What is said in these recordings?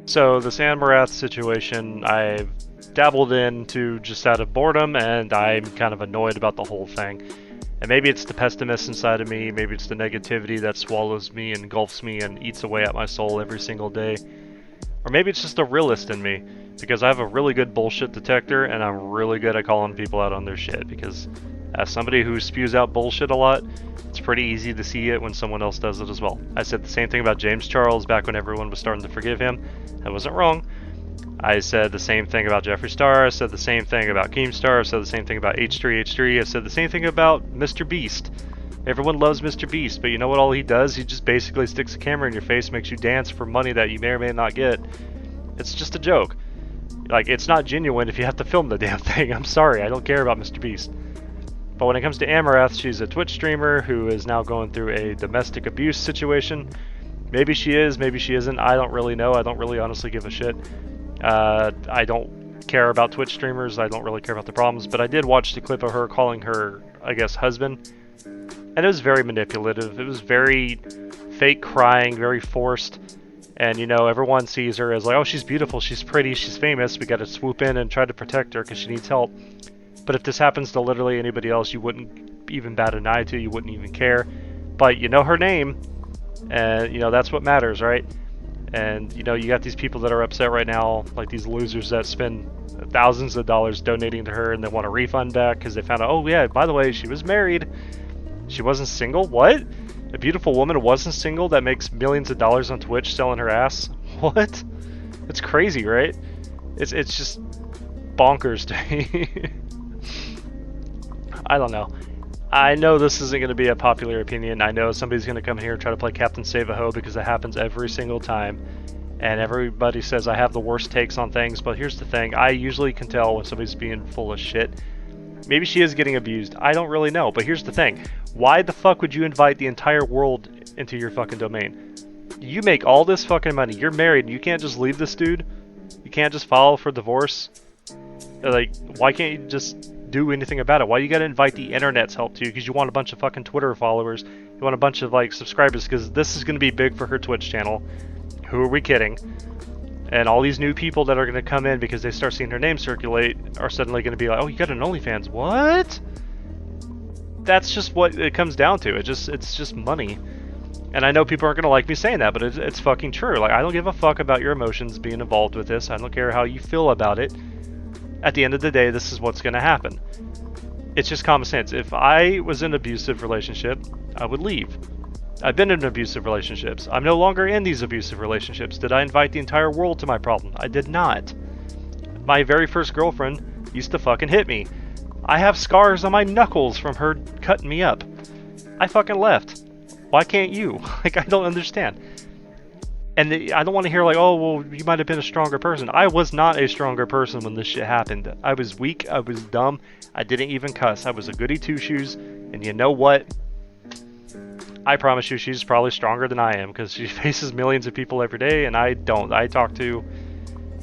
So this Amouranth situation, I've dabbled into just out of boredom, and I'm kind of annoyed about the whole thing. And maybe it's the pessimist inside of me, maybe it's the negativity that swallows me, engulfs me, and eats away at my soul every single day. Or maybe it's just a realist in me, because I have a really good bullshit detector, and I'm really good at calling people out on their shit, because as somebody who spews out bullshit a lot, it's pretty easy to see it when someone else does it as well. I said the same thing about James Charles back when everyone was starting to forgive him. I wasn't wrong. I said the same thing about Jeffree Star. I said the same thing about Keemstar. I said the same thing about H3H3. I said the same thing about Mr. Beast. Everyone loves Mr. Beast, but you know what all he does? He just basically sticks a camera in your face, makes you dance for money that you may or may not get. It's just a joke. Like, it's not genuine if you have to film the damn thing. I'm sorry, I don't care about Mr. Beast. But when it comes to Amouranth, she's a Twitch streamer who is now going through a domestic abuse situation. Maybe she is, maybe she isn't. I don't really know. I don't really honestly give a shit. I don't care about Twitch streamers. I don't really care about the problems. But I did watch the clip of her calling her, I guess, husband. And it was very manipulative. It was very fake crying, very forced. And, you know, everyone sees her as like, oh, she's beautiful, she's pretty, she's famous. We got to swoop in and try to protect her because she needs help. But if this happens to literally anybody else, you wouldn't even bat an eye to, you wouldn't even care. But you know her name, and, you know, that's what matters, right? And, you know, you got these people that are upset right now, like these losers that spend thousands of dollars donating to her and they want a refund back because they found out, oh, yeah, by the way, she was married. She wasn't single? What? A beautiful woman wasn't single that makes millions of dollars on Twitch selling her ass? What? It's crazy, right? It's just bonkers to me. I don't know. I know this isn't going to be a popular opinion. I know somebody's going to come here and try to play Captain Save-A-Ho because it happens every single time. And everybody says I have the worst takes on things, but here's the thing. I usually can tell when somebody's being full of shit. Maybe she is getting abused. I don't really know, but here's the thing. Why the fuck would you invite the entire world into your fucking domain? You make all this fucking money. You're married. You can't just leave this dude. You can't just file for divorce. Like, why can't you just do anything about it? Why you gotta invite the internet's help too? Because you want a bunch of fucking Twitter followers. You want a bunch of, like, subscribers because this is gonna be big for her Twitch channel. Who are we kidding? And all these new people that are going to come in because they start seeing her name circulate are suddenly going to be like, oh, you got an OnlyFans. What? That's just what it comes down to. It's just money. And I know people aren't going to like me saying that, but it's fucking true. Like, I don't give a fuck about your emotions being involved with this. I don't care how you feel about it. At the end of the day, this is what's going to happen. It's just common sense. If I was in an abusive relationship, I would leave. I've been in abusive relationships. I'm no longer in these abusive relationships. Did I invite the entire world to my problem? I did not. My very first girlfriend used to fucking hit me. I have scars on my knuckles from her cutting me up. I fucking left. Why can't you? Like, I don't understand. And I don't want to hear like, oh, well, you might have been a stronger person. I was not a stronger person when this shit happened. I was weak. I was dumb. I didn't even cuss. I was a goody two-shoes. And you know what? I promise you she's probably stronger than I am because she faces millions of people every day and I don't. I talk to,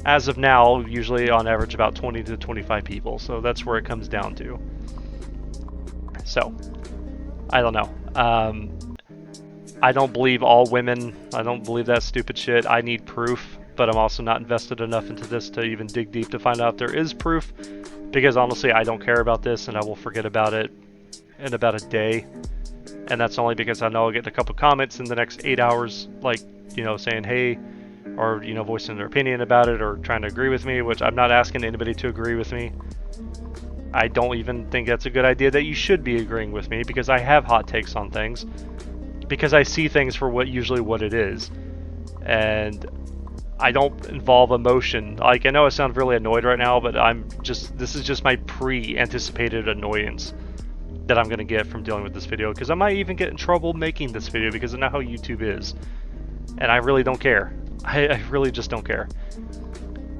as of now, usually on average about 20 to 25 people. So that's where it comes down to. So, I don't know. I don't believe all women. I don't believe that stupid shit. I need proof, but I'm also not invested enough into this to even dig deep to find out if there is proof. Because honestly, I don't care about this and I will forget about it in about a day. And that's only because I know I'll get a couple comments in the next 8 hours, like, you know, saying, hey, or, you know, voicing their opinion about it or trying to agree with me, which I'm not asking anybody to agree with me. I don't even think that's a good idea that you should be agreeing with me because I have hot takes on things. Because I see things for what it is. And I don't involve emotion. Like, I know I sound really annoyed right now, but this is just my pre-anticipated annoyance that I'm going to get from dealing with this video, because I might even get in trouble making this video because I know how YouTube is. And I really don't care. I really just don't care.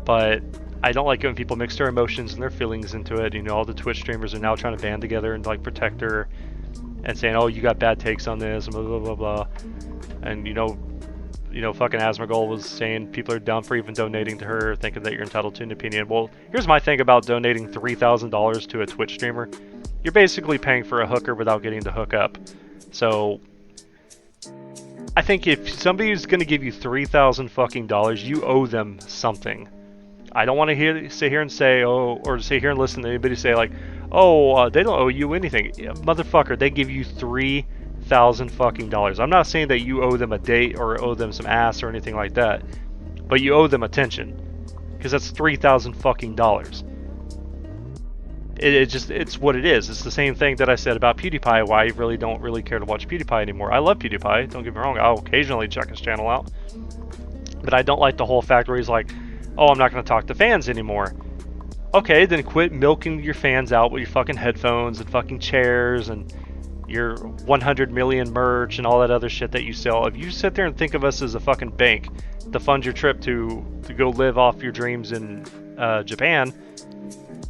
But I don't like it when people mix their emotions and their feelings into it. You know, all the Twitch streamers are now trying to band together and, like, protect her and saying, oh, you got bad takes on this, and blah, blah, blah, blah. And, you know, fucking Asmogol was saying people are dumb for even donating to her, thinking that you're entitled to an opinion. Well, here's my thing about donating $3,000 to a Twitch streamer. You're basically paying for a hooker without getting to hook up. So, I think if somebody's gonna give you $3,000 fucking dollars, you owe them something. I don't want to sit here and say, oh, or sit here and listen to anybody say like, oh, they don't owe you anything. Yeah, motherfucker, they give you $3,000 fucking dollars. I'm not saying that you owe them a date or owe them some ass or anything like that, but you owe them attention, because that's $3,000 fucking dollars. It's what it is. It's the same thing that I said about PewDiePie, why I really don't really care to watch PewDiePie anymore. I love PewDiePie, don't get me wrong, I'll occasionally check his channel out, but I don't like the whole fact where he's like, oh, I'm not going to talk to fans anymore. Okay, then quit milking your fans out with your fucking headphones and fucking chairs and your 100 million merch and all that other shit that you sell. If you sit there and think of us as a fucking bank to fund your trip to go live off your dreams in Japan,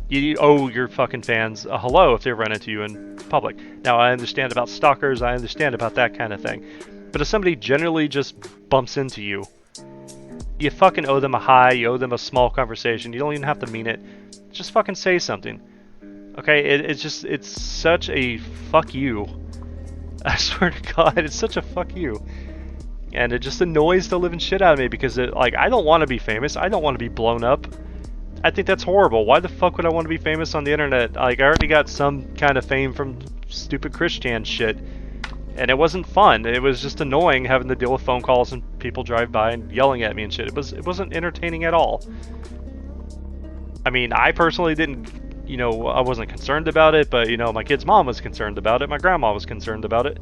you owe your fucking fans a hello if they run into you in public. Now, I understand about stalkers, I understand about that kind of thing. But if somebody generally just bumps into you, you fucking owe them a hi, you owe them a small conversation, you don't even have to mean it. Just fucking say something. Okay, it's such a fuck you. I swear to God, it's such a fuck you. And it just annoys the living shit out of me because I don't want to be famous, I don't want to be blown up. I think that's horrible. Why the fuck would I want to be famous on the internet? Like, I already got some kind of fame from stupid Christian shit, and it wasn't fun. It was just annoying having to deal with phone calls and people drive by and yelling at me and shit. It wasn't entertaining at all. I mean, I personally didn't, I wasn't concerned about it, but my kid's mom was concerned about it. My grandma was concerned about it.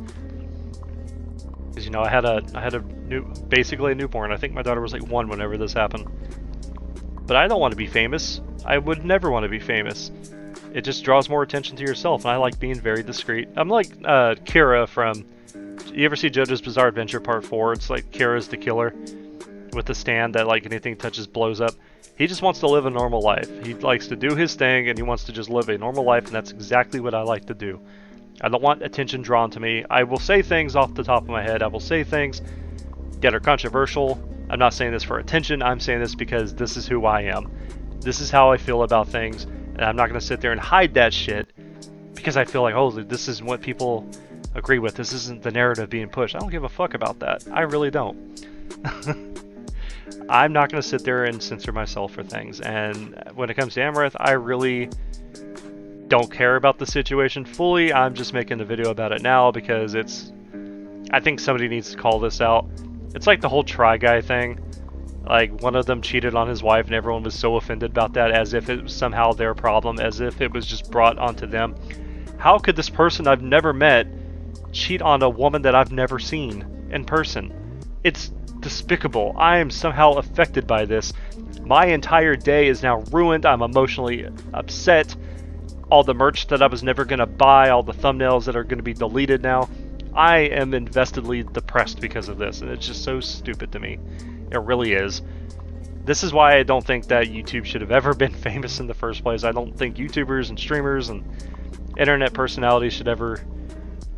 Because I had basically a newborn. I think my daughter was like 1 whenever this happened. But I don't want to be famous. I would never want to be famous. It just draws more attention to yourself, and I like being very discreet. I'm like Kira from... You ever see JoJo's Bizarre Adventure Part 4? It's like Kira's the killer with the stand that like anything touches blows up. He just wants to live a normal life. He likes to do his thing, and he wants to just live a normal life, and that's exactly what I like to do. I don't want attention drawn to me. I will say things off the top of my head. I will say things that are controversial. I'm not saying this for attention, I'm saying this because this is who I am. This is how I feel about things, and I'm not going to sit there and hide that shit because I feel like, oh, this isn't what people agree with. This isn't the narrative being pushed. I don't give a fuck about that. I really don't. I'm not going to sit there and censor myself for things, and when it comes to Amouranth, I really don't care about the situation fully. I'm just making a video about it now because I think somebody needs to call this out. It's like the whole Try Guy thing. Like, one of them cheated on his wife and everyone was so offended about that, as if it was somehow their problem, as if it was just brought onto them. How could this person I've never met cheat on a woman that I've never seen in person? It's despicable. I am somehow affected by this. My entire day is now ruined. I'm emotionally upset. All the merch that I was never going to buy, all the thumbnails that are going to be deleted now. I am investedly depressed because of this, and it's just so stupid to me. It really is. This is why I don't think that YouTube should have ever been famous in the first place. I don't think YouTubers and streamers and internet personalities should ever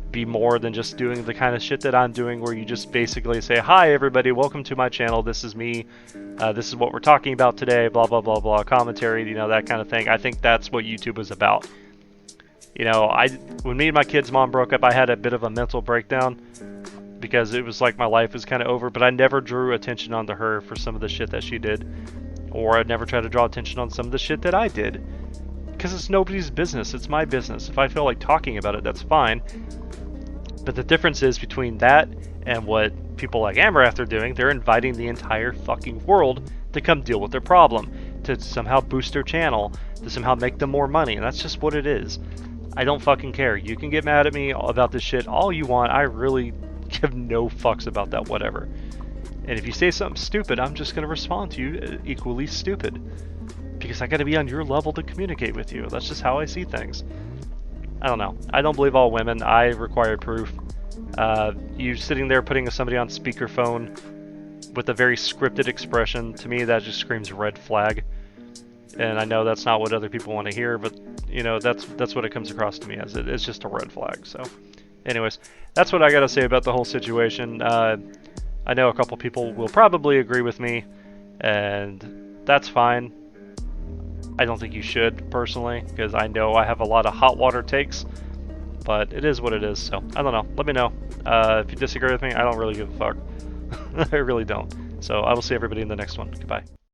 be more than just doing the kind of shit that I'm doing, where you just basically say, hi everybody, welcome to my channel, this is me, this is what we're talking about today, blah blah blah blah, commentary, that kind of thing. I think that's what YouTube is about. When me and my kid's mom broke up, I had a bit of a mental breakdown because it was like my life was kind of over, but I never drew attention onto her for some of the shit that she did, or I'd never try to draw attention on some of the shit that I did, because it's nobody's business. It's my business. If I feel like talking about it, that's fine. But the difference is between that and what people like Amouranth are doing. They're inviting the entire fucking world to come deal with their problem, to somehow boost their channel, to somehow make them more money, and that's just what it is. I don't fucking care. You can get mad at me about this shit all you want. I really give no fucks about that whatever. And if you say something stupid, I'm just going to respond to you equally stupid. Because I got to be on your level to communicate with you. That's just how I see things. I don't know. I don't believe all women. I require proof. You sitting there putting somebody on speakerphone with a very scripted expression, to me that just screams red flag. And I know that's not what other people want to hear, but that's what it comes across to me as. It's just a red flag. So anyways, that's what I gotta say about the whole situation. I know a couple people will probably agree with me, and that's fine. I don't think you should, personally, because I know I have a lot of hot water takes, But it is what it is, so I don't know. Let me know. If you disagree with me, I don't really give a fuck. I really don't. So I will see everybody in the next one. Goodbye.